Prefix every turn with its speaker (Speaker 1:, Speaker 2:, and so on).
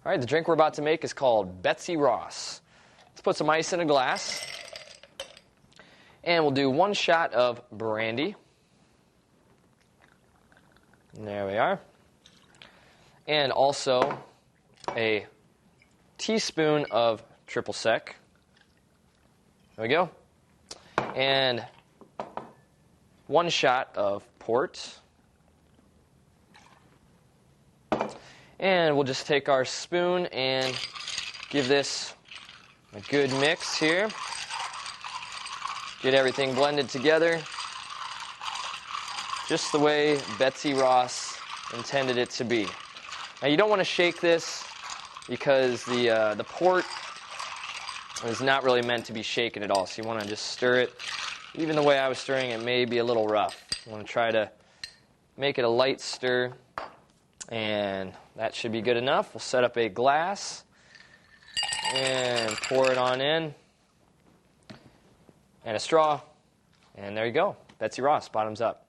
Speaker 1: All right, the drink we're about to make is called Betsy Ross. Let's put some ice in a glass. And we'll do 1 shot of brandy. And there we are. And also a teaspoon of triple sec. There we go. And 1 shot of port. And we'll just take our spoon and give this a good mix here. Get everything blended together, just the way Betsy Ross intended it to be. Now you don't want to shake this because the port is not really meant to be shaken at all. So you want to just stir it. Even the way I was stirring it may be a little rough. You want to try to make it a light stir, and that should be good enough. We'll set up a glass and pour it on in. And a straw. And there you go. Betsy Ross, bottoms up.